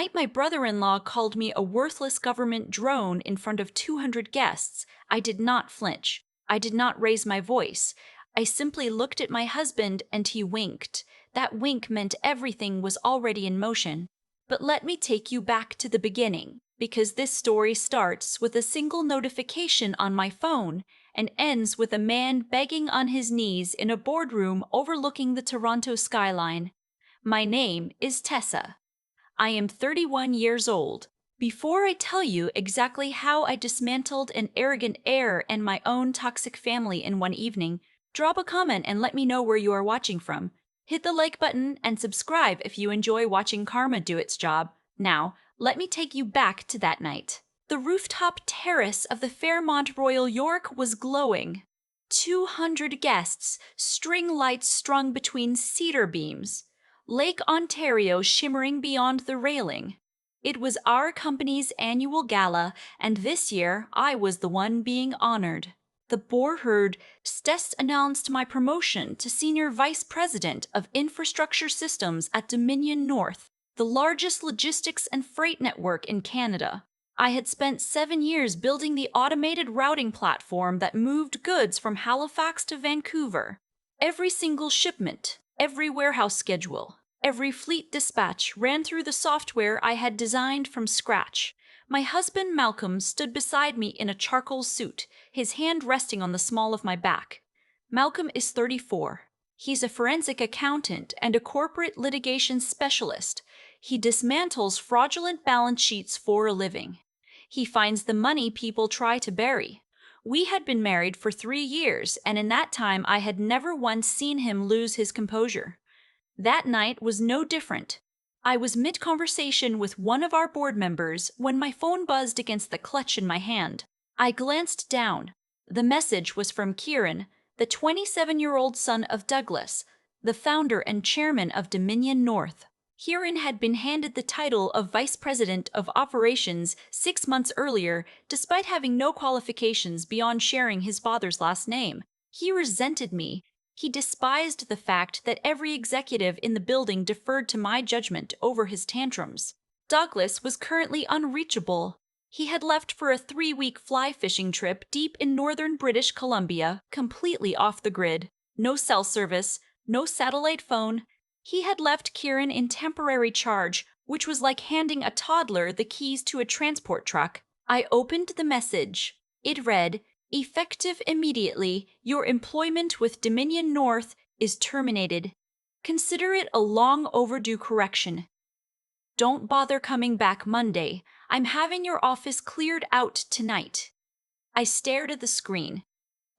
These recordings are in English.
night my brother-in-law called me a worthless government drone in front of 200 guests, I did not flinch. I did not raise my voice. I simply looked at my husband and he winked. That wink meant everything was already in motion. But let me take you back to the beginning, because this story starts with a single notification on my phone and ends with a man begging on his knees in a boardroom overlooking the Toronto skyline. My name is Tessa. I am 31 years old. Before I tell you exactly how I dismantled an arrogant heir and my own toxic family in one evening, drop a comment and let me know where you are watching from. Hit the like button and subscribe if you enjoy watching karma do its job. Now, let me take you back to that night. The rooftop terrace of the Fairmont Royal York was glowing. 200 guests, string lights strung between cedar beams. Lake Ontario shimmering beyond the railing. It was our company's annual gala, and this year I was the one being honored. The board Tess announced my promotion to Senior Vice President of Infrastructure Systems at Dominion North, the largest logistics and freight network in Canada. I had spent 7 years building the automated routing platform that moved goods from Halifax to Vancouver. Every single shipment, every warehouse schedule, every fleet dispatch ran through the software I had designed from scratch. My husband Malcolm stood beside me in a charcoal suit, his hand resting on the small of my back. Malcolm is 34. He's a forensic accountant and a corporate litigation specialist. He dismantles fraudulent balance sheets for a living. He finds the money people try to bury. We had been married for 3 years, and in that time I had never once seen him lose his composure. That night was no different. I was mid-conversation with one of our board members when my phone buzzed against the clutch in my hand. I glanced down. The message was from Kieran, the 27-year-old son of Douglas, the founder and chairman of Dominion North. Kieran had been handed the title of Vice President of Operations 6 months earlier, despite having no qualifications beyond sharing his father's last name. He resented me. He despised the fact that every executive in the building deferred to my judgment over his tantrums. Douglas was currently unreachable. He had left for a 3-week fly fishing trip deep in northern British Columbia, completely off the grid. No cell service, no satellite phone. He had left Kieran in temporary charge, which was like handing a toddler the keys to a transport truck. I opened the message. It read, "Effective immediately, your employment with Dominion North is terminated. Consider it a long overdue correction. Don't bother coming back Monday. I'm having your office cleared out tonight." I stared at the screen.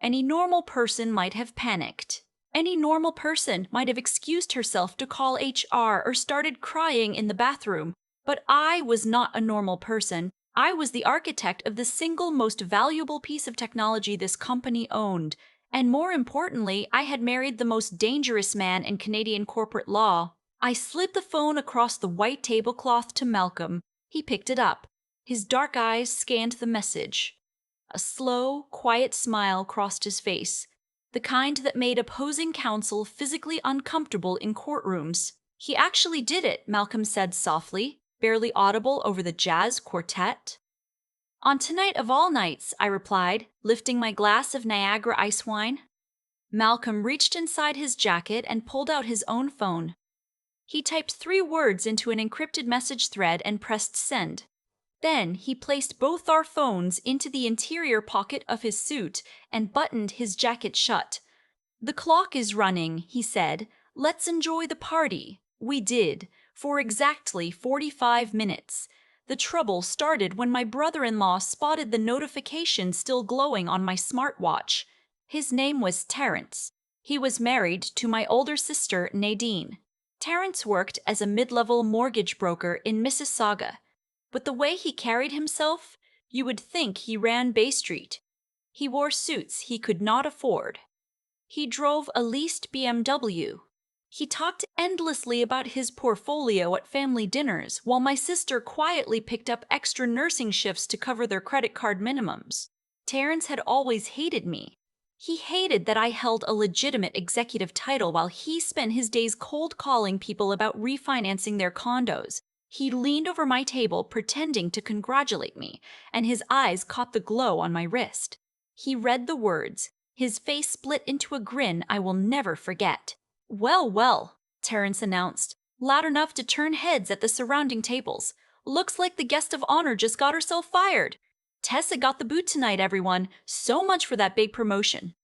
Any normal person might have panicked. Any normal person might have excused herself to call HR or started crying in the bathroom. But I was not a normal person. I was the architect of the single most valuable piece of technology this company owned. And more importantly, I had married the most dangerous man in Canadian corporate law. I slid the phone across the white tablecloth to Malcolm. He picked it up. His dark eyes scanned the message. A slow, quiet smile crossed his face, the kind that made opposing counsel physically uncomfortable in courtrooms. "He actually did it," Malcolm said softly, barely audible over the jazz quartet. "On tonight of all nights," I replied, lifting my glass of Niagara ice wine. Malcolm reached inside his jacket and pulled out his own phone. He typed 3 words into an encrypted message thread and pressed send. Then he placed both our phones into the interior pocket of his suit and buttoned his jacket shut. "The clock is running," he said. "Let's enjoy the party." We did, for exactly 45 minutes. The trouble started when my brother-in-law spotted the notification still glowing on my smartwatch. His name was Terrence. He was married to my older sister, Nadine. Terrence worked as a mid-level mortgage broker in Mississauga. But the way he carried himself, you would think he ran Bay Street. He wore suits he could not afford. He drove a leased BMW. He talked endlessly about his portfolio at family dinners, while my sister quietly picked up extra nursing shifts to cover their credit card minimums. Terrence had always hated me. He hated that I held a legitimate executive title while he spent his days cold calling people about refinancing their condos. He leaned over my table, pretending to congratulate me, and his eyes caught the glow on my wrist. He read the words. His face split into a grin I will never forget. "Well, well," Terrence announced, loud enough to turn heads at the surrounding tables. "Looks like the guest of honor just got herself fired. Tessa got the boot tonight, everyone. So much for that big promotion."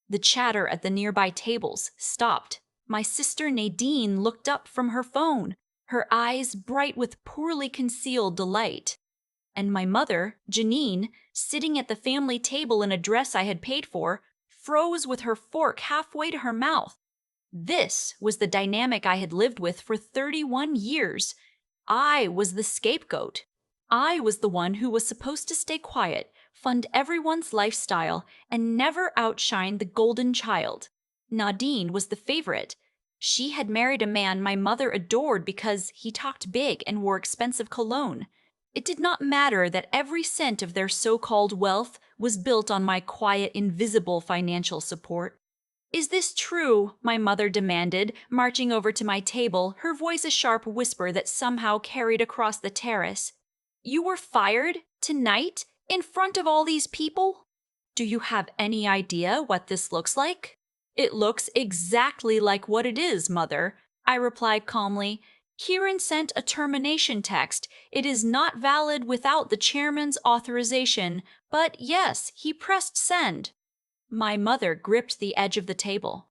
The chatter at the nearby tables stopped. My sister Nadine looked up from her phone, her eyes bright with poorly concealed delight. And my mother, Janine, sitting at the family table in a dress I had paid for, froze with her fork halfway to her mouth. This was the dynamic I had lived with for 31 years. I was the scapegoat. I was the one who was supposed to stay quiet, fund everyone's lifestyle, and never outshine the golden child. Nadine was the favorite. She had married a man my mother adored because he talked big and wore expensive cologne. It did not matter that every cent of their so-called wealth was built on my quiet, invisible financial support. "Is this true?" my mother demanded, marching over to my table, her voice a sharp whisper that somehow carried across the terrace. "You were fired? Tonight? In front of all these people?" "Do you have any idea what this looks like?" "It looks exactly like what it is, Mother," I replied calmly. "Kieran sent a termination text. It is not valid without the chairman's authorization, but yes, he pressed send." My mother gripped the edge of the table.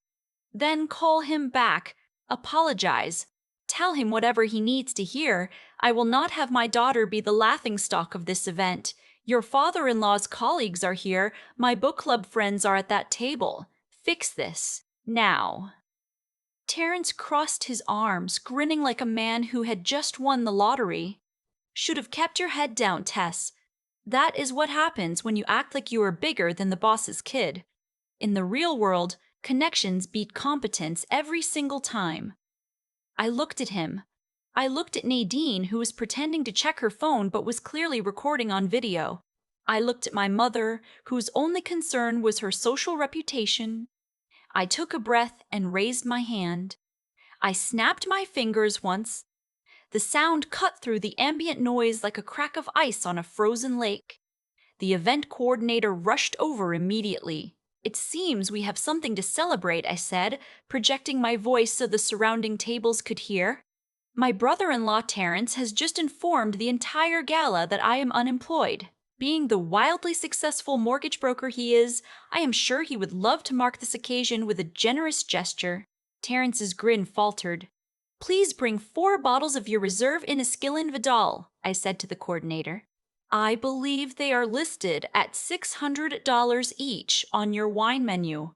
"Then call him back. Apologize. Tell him whatever he needs to hear. I will not have my daughter be the laughingstock of this event. Your father-in-law's colleagues are here. My book club friends are at that table. Fix this. Now." Terrence crossed his arms, grinning like a man who had just won the lottery. "Should have kept your head down, Tess. That is what happens when you act like you are bigger than the boss's kid. In the real world, connections beat competence every single time." I looked at him. I looked at Nadine, who was pretending to check her phone but was clearly recording on video. I looked at my mother, whose only concern was her social reputation. I took a breath and raised my hand. I snapped my fingers once. The sound cut through the ambient noise like a crack of ice on a frozen lake. The event coordinator rushed over immediately. "It seems we have something to celebrate," I said, projecting my voice so the surrounding tables could hear. "My brother-in-law Terrence has just informed the entire gala that I am unemployed. Being the wildly successful mortgage broker he is, I am sure he would love to mark this occasion with a generous gesture." Terrence's grin faltered. "Please bring 4 bottles of your reserve Inniskillin Vidal," I said to the coordinator. "I believe they are listed at $600 each on your wine menu.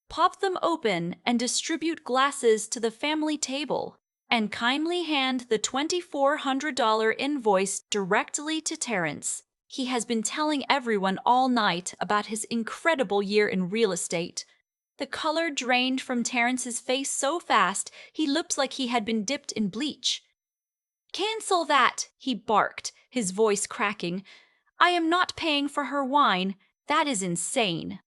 Pop them open and distribute glasses to the family table, and kindly hand the $2,400 invoice directly to Terrence. He has been telling everyone all night about his incredible year in real estate." The color drained from Terrence's face so fast he looked like he had been dipped in bleach. "Cancel that!" he barked, his voice cracking. "I am not paying for her wine. That is insane."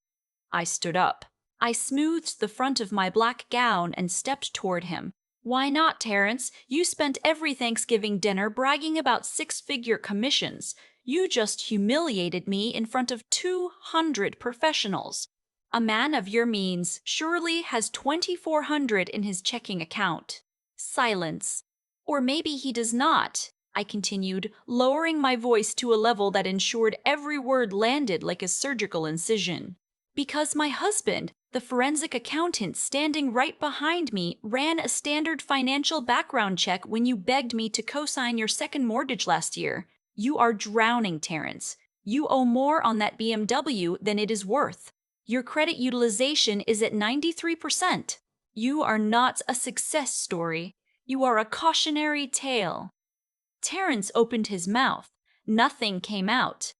I stood up. I smoothed the front of my black gown and stepped toward him. "Why not, Terrence? You spent every Thanksgiving dinner bragging about 6-figure commissions. You just humiliated me in front of 200 professionals. A man of your means surely has 2,400 in his checking account." Silence. "Or maybe he does not," I continued, lowering my voice to a level that ensured every word landed like a surgical incision. "Because my husband, the forensic accountant standing right behind me, ran a standard financial background check when you begged me to co-sign your second mortgage last year. You are drowning, Terrence. You owe more on that BMW than it is worth. Your credit utilization is at 93%. You are not a success story. You are a cautionary tale." Terrence opened his mouth. Nothing came out.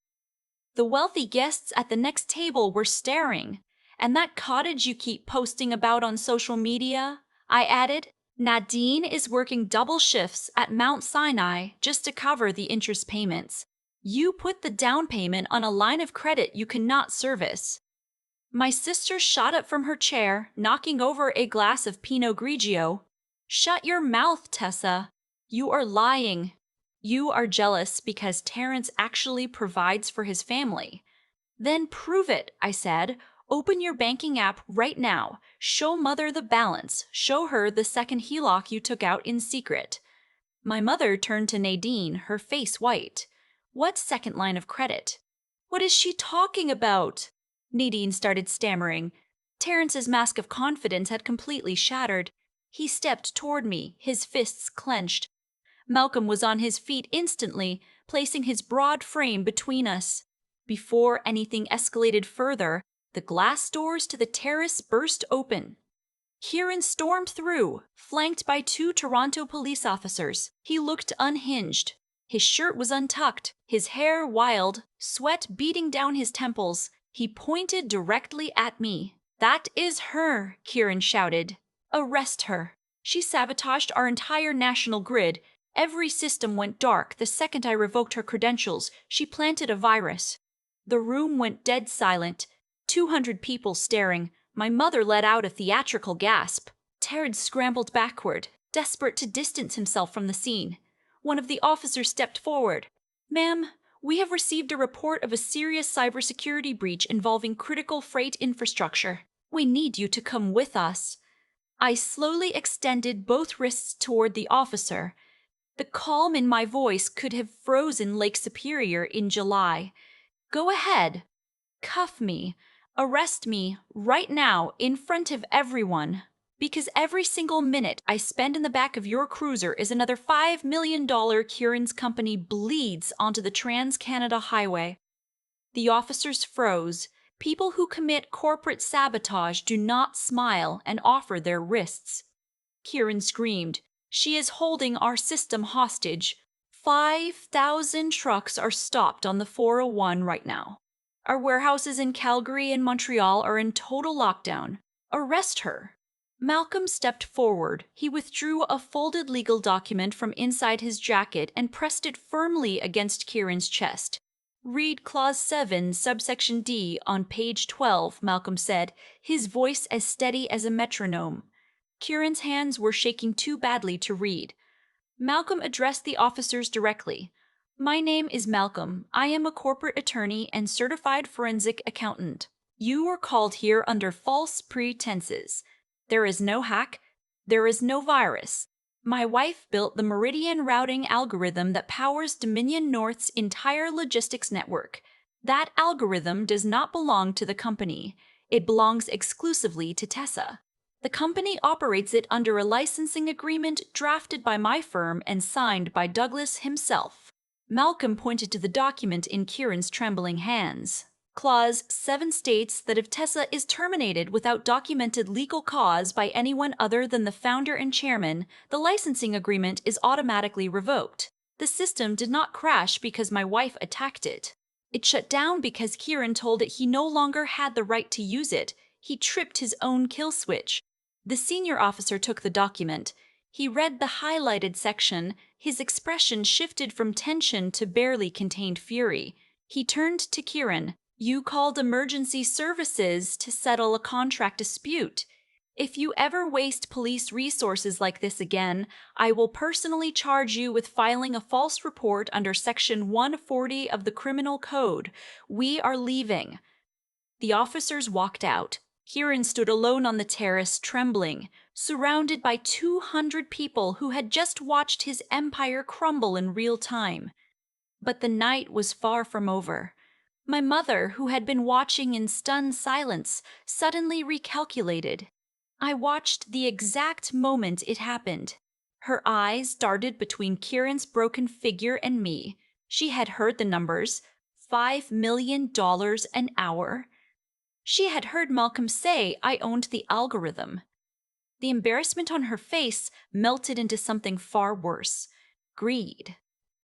"The wealthy guests at the next table were staring. And that cottage you keep posting about on social media," I added. "Nadine is working double shifts at Mount Sinai just to cover the interest payments. You put the down payment on a line of credit you cannot service." My sister shot up from her chair, knocking over a glass of Pinot Grigio. "Shut your mouth, Tessa. You are lying." You are jealous because Terrence actually provides for his family. Then prove it, I said. Open your banking app right now. Show mother the balance. Show her the second HELOC you took out in secret. My mother turned to Nadine, her face white. What second line of credit? What is she talking about? Nadine started stammering. Terrence's mask of confidence had completely shattered. He stepped toward me, his fists clenched. Malcolm was on his feet instantly, placing his broad frame between us. Before anything escalated further, the glass doors to the terrace burst open. Kieran stormed through, flanked by 2 Toronto police officers. He looked unhinged. His shirt was untucked, his hair wild, sweat beating down his temples. He pointed directly at me. "That is her," Kieran shouted. "Arrest her. She sabotaged our entire national grid. Every system went dark the second I revoked her credentials. She planted a virus." The room went dead silent, 200 people staring. My mother let out a theatrical gasp. Terrence scrambled backward, desperate to distance himself from the scene. One of the officers stepped forward. "Ma'am, we have received a report of a serious cybersecurity breach involving critical freight infrastructure. We need you to come with us." I slowly extended both wrists toward the officer. The calm in my voice could have frozen Lake Superior in July. "Go ahead. Cuff me. Arrest me right now in front of everyone. Because every single minute I spend in the back of your cruiser is another $5 million Kieran's company bleeds onto the Trans-Canada Highway." The officers froze. People who commit corporate sabotage do not smile and offer their wrists. Kieran screamed. "She is holding our system hostage. 5,000 trucks are stopped on the 401 right now. Our warehouses in Calgary and Montreal are in total lockdown. Arrest her." Malcolm stepped forward. He withdrew a folded legal document from inside his jacket and pressed it firmly against Kieran's chest. "Read Clause 7, subsection D, on page 12, Malcolm said, his voice as steady as a metronome. Kieran's hands were shaking too badly to read. Malcolm addressed the officers directly. "My name is Malcolm. I am a corporate attorney and certified forensic accountant. You were called here under false pretenses. There is no hack. There is no virus. My wife built the Meridian routing algorithm that powers Dominion North's entire logistics network. That algorithm does not belong to the company. It belongs exclusively to Tessa. The company operates it under a licensing agreement drafted by my firm and signed by Douglas himself." Malcolm pointed to the document in Kieran's trembling hands. "Clause 7 states that if Tessa is terminated without documented legal cause by anyone other than the founder and chairman, the licensing agreement is automatically revoked. The system did not crash because my wife attacked it. It shut down because Kieran told it he no longer had the right to use it. He tripped his own kill switch." The senior officer took the document. He read the highlighted section. His expression shifted from tension to barely contained fury. He turned to Kieran. "You called emergency services to settle a contract dispute. If you ever waste police resources like this again, I will personally charge you with filing a false report under Section 140 of the Criminal Code. We are leaving." The officers walked out. Kieran stood alone on the terrace, trembling, surrounded by 200 people who had just watched his empire crumble in real time. But the night was far from over. My mother, who had been watching in stunned silence, suddenly recalculated. I watched the exact moment it happened. Her eyes darted between Kieran's broken figure and me. She had heard the numbers. $5 million an hour. She had heard Malcolm say I owned the algorithm. The embarrassment on her face melted into something far worse. Greed.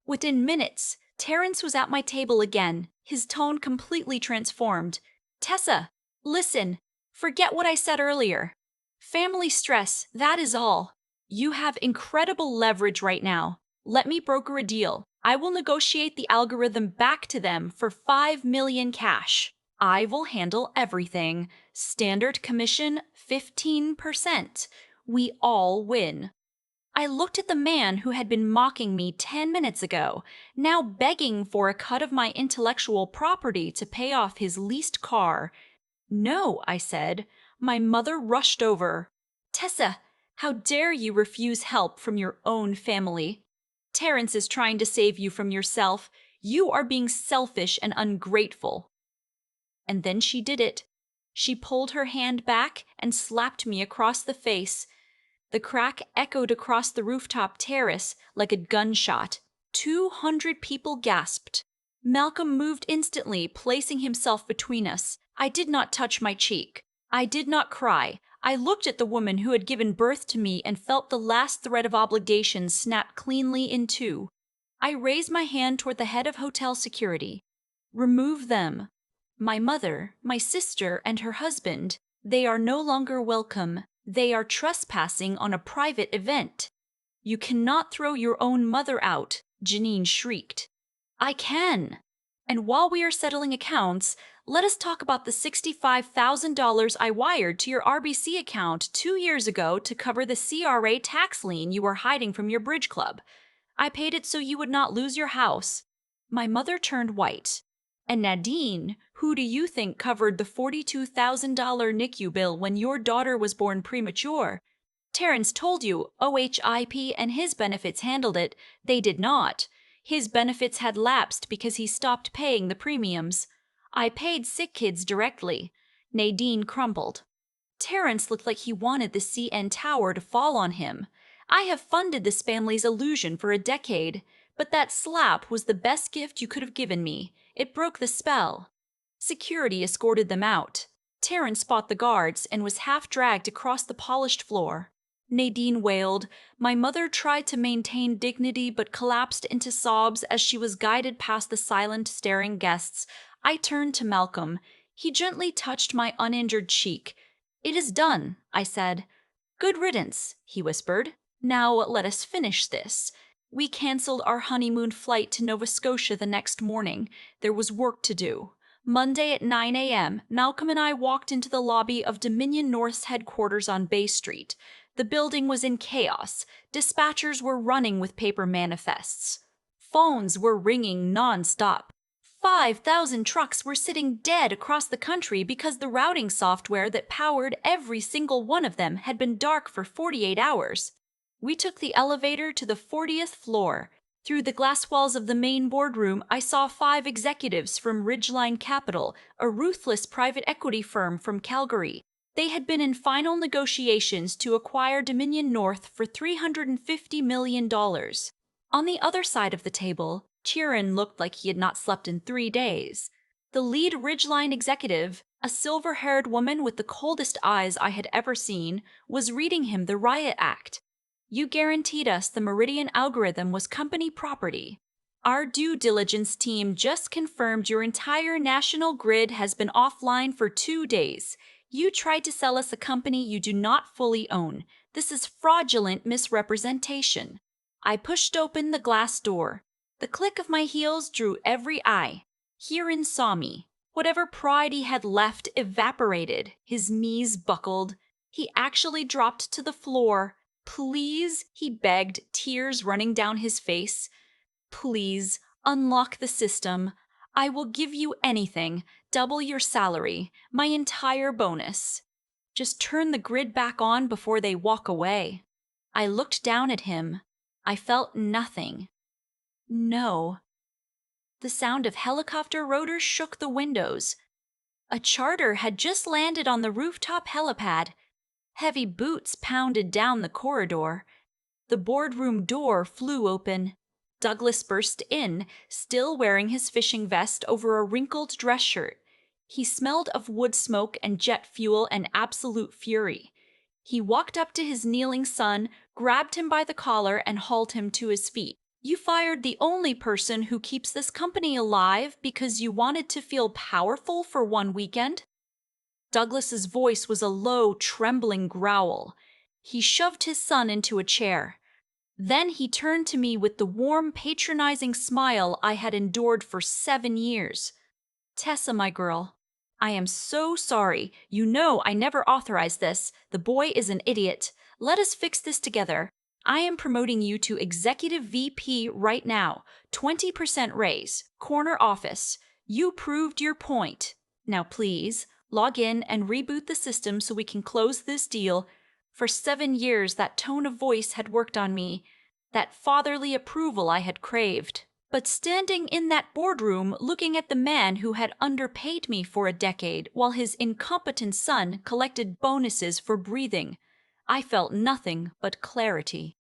Within minutes, Terrence was at my table again, his tone completely transformed. "Tessa, listen. Forget what I said earlier. Family stress, that is all. You have incredible leverage right now. Let me broker a deal. I will negotiate the algorithm back to them for $5 million cash. I will handle everything. Standard commission 15%. We all win." I looked at the man who had been mocking me 10 minutes ago, now begging for a cut of my intellectual property to pay off his leased car. "No," I said. My mother rushed over. "Tessa, how dare you refuse help from your own family? Terrence is trying to save you from yourself. You are being selfish and ungrateful." And then she did it. She pulled her hand back and slapped me across the face. The crack echoed across the rooftop terrace like a gunshot. 200 people gasped. Malcolm moved instantly, placing himself between us. I did not touch my cheek. I did not cry. I looked at the woman who had given birth to me and felt the last thread of obligation snap cleanly in two. I raised my hand toward the head of hotel security. "Remove them. My mother, my sister, and her husband. They are no longer welcome. They are trespassing on a private event." "You cannot throw your own mother out," Janine shrieked. "I can. And while we are settling accounts, let us talk about the $65,000 I wired to your RBC account 2 years ago to cover the CRA tax lien you were hiding from your bridge club. I paid it so you would not lose your house." My mother turned white. "And Nadine, who do you think covered the $42,000 NICU bill when your daughter was born premature? Terrence told you OHIP and his benefits handled it. They did not. His benefits had lapsed because he stopped paying the premiums. I paid sick kids directly." Nadine crumbled. "Terrence looked like he wanted the CN Tower to fall on him. I have funded this family's illusion for a decade, but that slap was the best gift you could have given me. It broke the spell." Security escorted them out. Terrence fought the guards and was half dragged across the polished floor. Nadine wailed. My mother tried to maintain dignity but collapsed into sobs as she was guided past the silent, staring guests. I turned to Malcolm. He gently touched my uninjured cheek. "It is done," I said. "Good riddance," he whispered. "Now let us finish this." We canceled our honeymoon flight to Nova Scotia the next morning. There was work to do. Monday at 9 a.m., Malcolm and I walked into the lobby of Dominion North's headquarters on Bay Street. The building was in chaos. Dispatchers were running with paper manifests. Phones were ringing non-stop. 5,000 trucks were sitting dead across the country because the routing software that powered every single one of them had been dark for 48 hours. We took the elevator to the 40th floor. Through the glass walls of the main boardroom, I saw 5 executives from Ridgeline Capital, a ruthless private equity firm from Calgary. They had been in final negotiations to acquire Dominion North for $350 million. On the other side of the table, Kieran looked like he had not slept in 3 days. The lead Ridgeline executive, a silver-haired woman with the coldest eyes I had ever seen, was reading him the riot act. "You guaranteed us the Meridian algorithm was company property. Our due diligence team just confirmed your entire national grid has been offline for 2 days. You tried to sell us a company you do not fully own. This is fraudulent misrepresentation." I pushed open the glass door. The click of my heels drew every eye. Kieran saw me. Whatever pride he had left evaporated. His knees buckled. He actually dropped to the floor. "Please," he begged, tears running down his face. "Please, unlock the system. I will give you anything, double your salary, my entire bonus. Just turn the grid back on before they walk away." I looked down at him. I felt nothing. No. The sound of helicopter rotors shook the windows. A charter had just landed on the rooftop helipad. Heavy boots pounded down the corridor. The boardroom door flew open. Douglas burst in, still wearing his fishing vest over a wrinkled dress shirt. He smelled of wood smoke and jet fuel and absolute fury. He walked up to his kneeling son, grabbed him by the collar, and hauled him to his feet. "You fired the only person who keeps this company alive because you wanted to feel powerful for one weekend?" Douglas's voice was a low, trembling growl. He shoved his son into a chair. Then he turned to me with the warm, patronizing smile I had endured for 7 years. "Tessa, my girl, I am so sorry. You know I never authorized this. The boy is an idiot. Let us fix this together. I am promoting you to Executive VP right now. 20% raise. Corner office. You proved your point. Now please, log in and reboot the system so we can close this deal. For 7 years, that tone of voice had worked on me. That fatherly approval I had craved. But standing in that boardroom looking at the man who had underpaid me for a decade while his incompetent son collected bonuses for breathing, I felt nothing but clarity.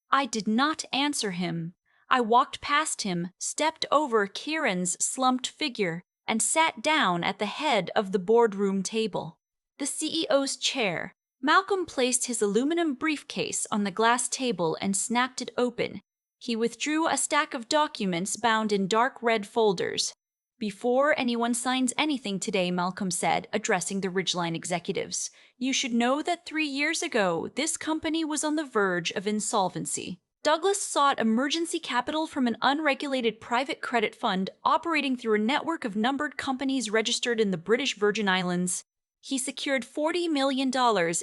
I did not answer him. I walked past him, stepped over Kieran's slumped figure, and sat down at the head of the boardroom table. The CEO's chair. Malcolm placed his aluminum briefcase on the glass table and snapped it open. He withdrew a stack of documents bound in dark red folders. Before anyone signs anything today, Malcolm said, addressing the Ridgeline executives, you should know that 3 years ago, this company was on the verge of insolvency. Douglas sought emergency capital from an unregulated private credit fund operating through a network of numbered companies registered in the British Virgin Islands. He secured $40 million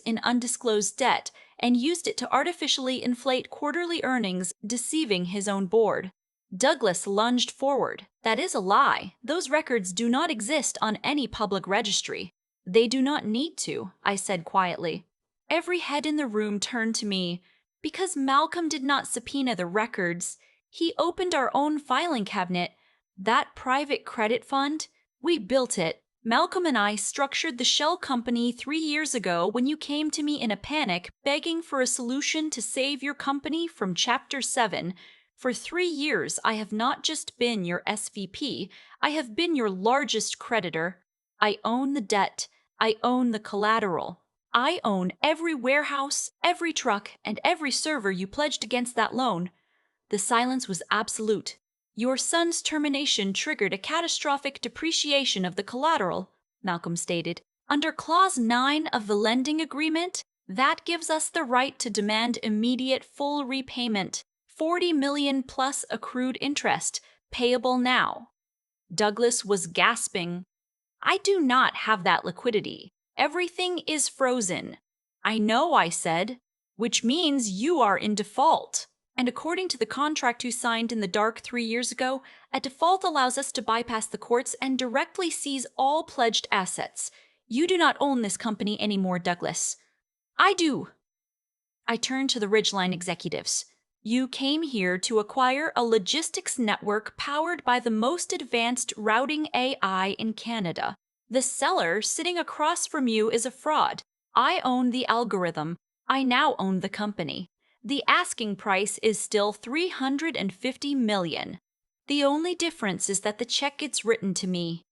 in undisclosed debt and used it to artificially inflate quarterly earnings, deceiving his own board. Douglas lunged forward. That is a lie. Those records do not exist on any public registry. They do not need to, I said quietly. Every head in the room turned to me. Because Malcolm did not subpoena the records, he opened our own filing cabinet. That private credit fund, we built it. Malcolm and I structured the shell company 3 years ago when you came to me in a panic, begging for a solution to save your company from Chapter 7. For 3 years, I have not just been your SVP, I have been your largest creditor. I own the debt. I own the collateral. I own every warehouse, every truck, and every server you pledged against that loan. The silence was absolute. Your son's termination triggered a catastrophic depreciation of the collateral, Malcolm stated. Under Clause 9 of the lending agreement, that gives us the right to demand immediate full repayment, $40 million plus accrued interest, payable now. Douglas was gasping. I do not have that liquidity. Everything is frozen. I know, I said, which means you are in default. And according to the contract you signed in the dark 3 years ago, a default allows us to bypass the courts and directly seize all pledged assets. You do not own this company anymore, Douglas. I do. I turned to the Ridgeline executives. You came here to acquire a logistics network powered by the most advanced routing AI in Canada. The seller sitting across from you is a fraud. I own the algorithm. I now own the company. The asking price is still $350 million. The only difference is that the check gets written to me.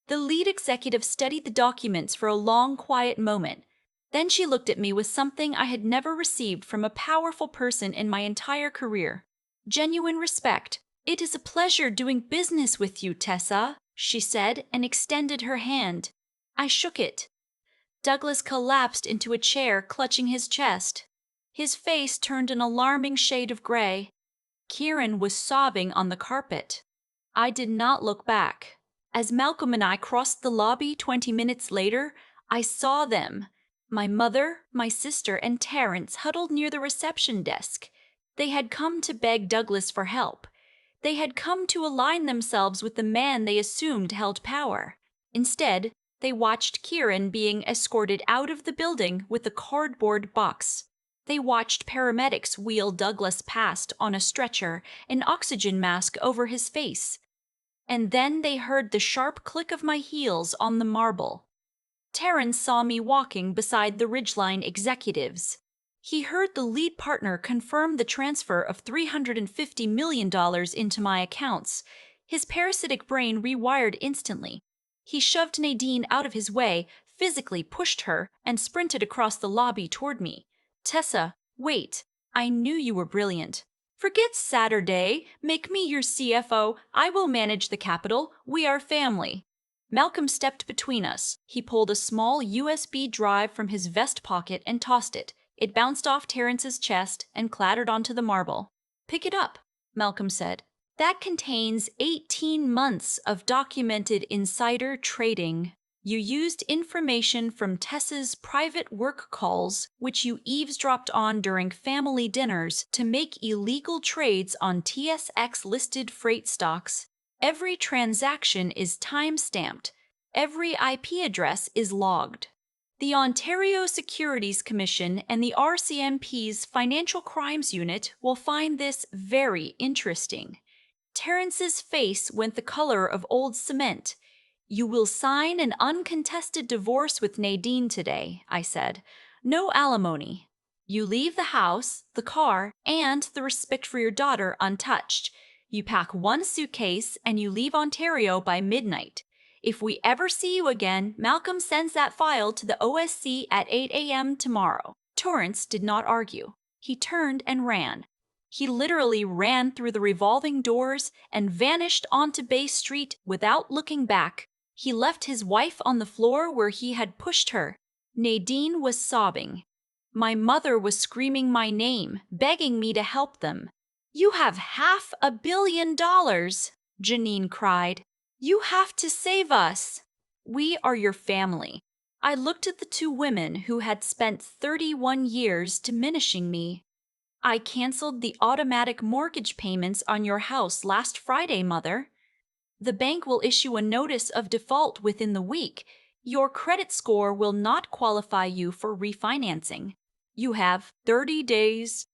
The lead executive studied the documents for a long, quiet moment. Then she looked at me with something I had never received from a powerful person in my entire career. Genuine respect. It is a pleasure doing business with you, Tessa, she said, and extended her hand. I shook it. Douglas collapsed into a chair, clutching his chest. His face turned an alarming shade of gray. Kieran was sobbing on the carpet. I did not look back. As Malcolm and I crossed the lobby 20 minutes later, I saw them. My mother, my sister, and Terence huddled near the reception desk. They had come to beg Douglas for help. They had come to align themselves with the man they assumed held power. Instead, they watched Kieran being escorted out of the building with a cardboard box. They watched paramedics wheel Douglas past on a stretcher, an oxygen mask over his face. And then they heard the sharp click of my heels on the marble. Terence saw me walking beside the Ridgeline executives. He heard the lead partner confirm the transfer of $350 million into my accounts. His parasitic brain rewired instantly. He shoved Nadine out of his way, physically pushed her, and sprinted across the lobby toward me. Tessa, wait. I knew you were brilliant. Forget Saturday. Make me your CFO. I will manage the capital. We are family. Malcolm stepped between us. He pulled a small USB drive from his vest pocket and tossed it. It bounced off Terence's chest and clattered onto the marble. Pick it up, Malcolm said. That contains 18 months of documented insider trading. You used information from Tessa's private work calls, which you eavesdropped on during family dinners, to make illegal trades on TSX-listed freight stocks. Every transaction is time-stamped. Every IP address is logged. The Ontario Securities Commission and the RCMP's Financial Crimes Unit will find this very interesting. Terrence's face went the color of old cement. You will sign an uncontested divorce with Nadine today, I said. No alimony. You leave the house, the car, and the respect for your daughter untouched. You pack one suitcase and you leave Ontario by midnight. If we ever see you again, Malcolm sends that file to the OSC at 8 a.m. tomorrow. Torrance did not argue. He turned and ran. He literally ran through the revolving doors and vanished onto Bay Street without looking back. He left his wife on the floor where he had pushed her. Nadine was sobbing. My mother was screaming my name, begging me to help them. "You have $500 million," Janine cried. "You have to save us. We are your family." I looked at the two women who had spent 31 years diminishing me. "I canceled the automatic mortgage payments on your house last Friday, Mother. The bank will issue a notice of default within the week. Your credit score will not qualify you for refinancing. You have 30 days.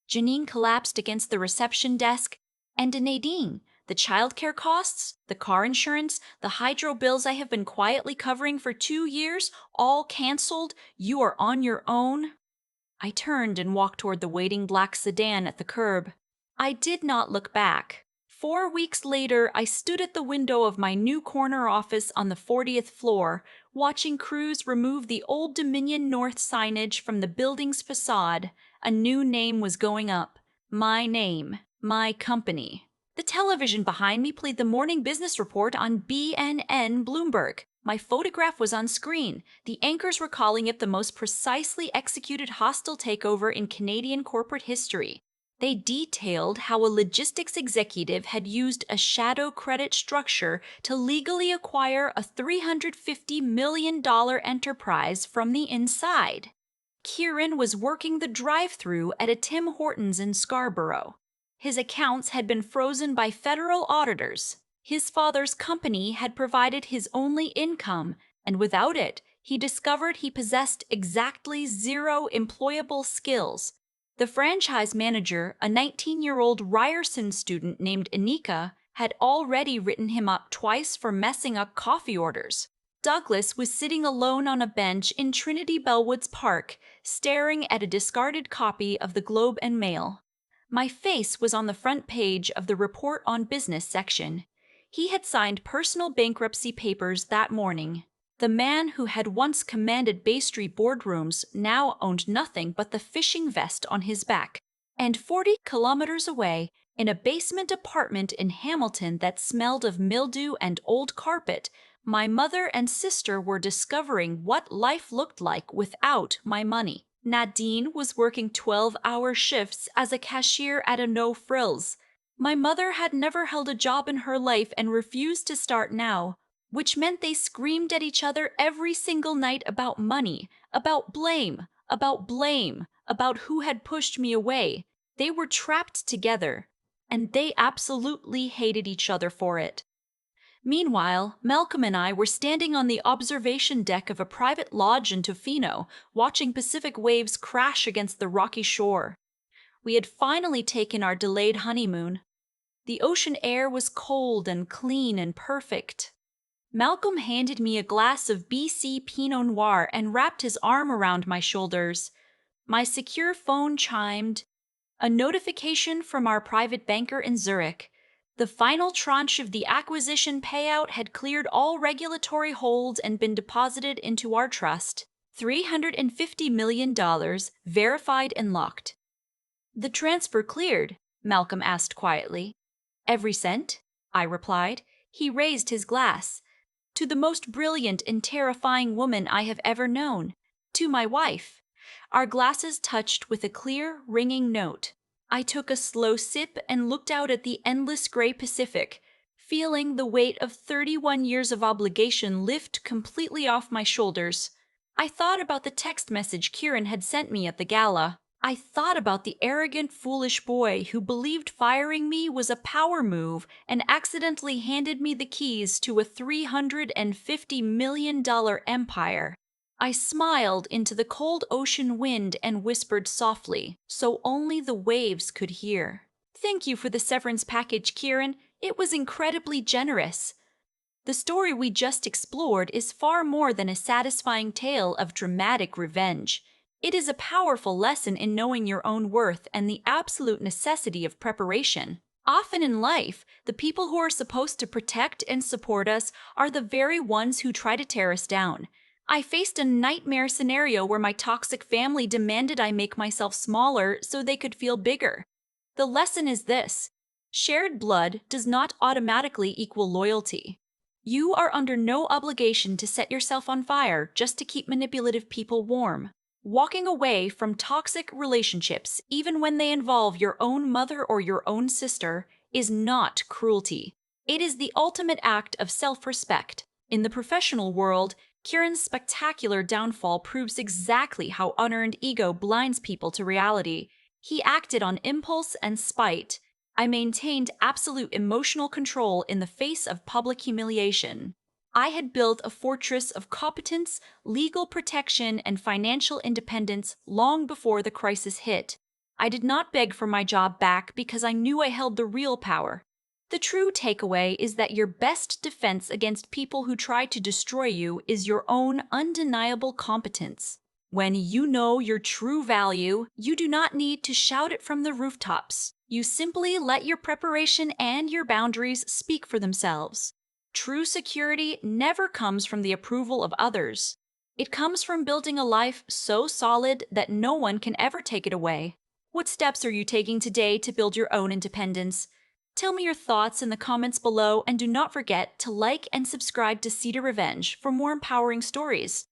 Janine collapsed against the reception desk. "And Nadine, the childcare costs, the car insurance, the hydro bills I have been quietly covering for 2 years, all canceled. You are on your own." I turned and walked toward the waiting black sedan at the curb. I did not look back. 4 weeks later, I stood at the window of my new corner office on the 40th floor, watching crews remove the Old Dominion North signage from the building's facade. A new name was going up. My name. My company. The television behind me played the morning business report on BNN Bloomberg. My photograph was on screen. The anchors were calling it the most precisely executed hostile takeover in Canadian corporate history. They detailed how a logistics executive had used a shadow credit structure to legally acquire a $350 million enterprise from the inside. Kieran was working the drive-thru at a Tim Hortons in Scarborough. His accounts had been frozen by federal auditors. His father's company had provided his only income, and without it, he discovered he possessed exactly 0 employable skills. The franchise manager, a 19-year-old Ryerson student named Anika, had already written him up twice for messing up coffee orders. Douglas was sitting alone on a bench in Trinity Bellwoods Park, staring at a discarded copy of the Globe and Mail. My face was on the front page of the Report on Business section. He had signed personal bankruptcy papers that morning. The man who had once commanded Bay Street boardrooms now owned nothing but the fishing vest on his back. And 40 kilometers away, in a basement apartment in Hamilton that smelled of mildew and old carpet, my mother and sister were discovering what life looked like without my money. Nadine was working 12-hour shifts as a cashier at a No Frills. My mother had never held a job in her life and refused to start now, which meant they screamed at each other every single night about money, about blame, about who had pushed me away. They were trapped together, and they absolutely hated each other for it. Meanwhile, Malcolm and I were standing on the observation deck of a private lodge in Tofino, watching Pacific waves crash against the rocky shore. We had finally taken our delayed honeymoon. The ocean air was cold and clean and perfect. Malcolm handed me a glass of BC Pinot Noir and wrapped his arm around my shoulders. My secure phone chimed. A notification from our private banker in Zurich. The final tranche of the acquisition payout had cleared all regulatory holds and been deposited into our trust. $350 million, verified and locked. "The transfer cleared?" Malcolm asked quietly. "Every cent?" I replied. He raised his glass. "To the most brilliant and terrifying woman I have ever known. To my wife." Our glasses touched with a clear, ringing note. I took a slow sip and looked out at the endless gray Pacific. feeling the weight of 31 years of obligation lift completely off my shoulders. I thought about the text message Kieran had sent me at the gala. I thought about the arrogant, foolish boy who believed firing me was a power move and accidentally handed me the keys to a $350 million empire. I smiled into the cold ocean wind and whispered softly, so only the waves could hear. Thank you for the severance package, Kieran. It was incredibly generous. The story we just explored is far more than a satisfying tale of dramatic revenge. It is a powerful lesson in knowing your own worth and the absolute necessity of preparation. Often in life, the people who are supposed to protect and support us are the very ones who try to tear us down. I faced a nightmare scenario where my toxic family demanded I make myself smaller so they could feel bigger. The lesson is this: shared blood does not automatically equal loyalty. You are under no obligation to set yourself on fire just to keep manipulative people warm. Walking away from toxic relationships, even when they involve your own mother or your own sister, is not cruelty. It is the ultimate act of self-respect. In the professional world, Kieran's spectacular downfall proves exactly how unearned ego blinds people to reality. He acted on impulse and spite. I maintained absolute emotional control in the face of public humiliation. I had built a fortress of competence, legal protection, and financial independence long before the crisis hit. I did not beg for my job back because I knew I held the real power. The true takeaway is that your best defense against people who try to destroy you is your own undeniable competence. When you know your true value, you do not need to shout it from the rooftops. You simply let your preparation and your boundaries speak for themselves. True security never comes from the approval of others. It comes from building a life so solid that no one can ever take it away. What steps are you taking today to build your own independence? Tell me your thoughts in the comments below, and do not forget to like and subscribe to Cedar Revenge for more empowering stories.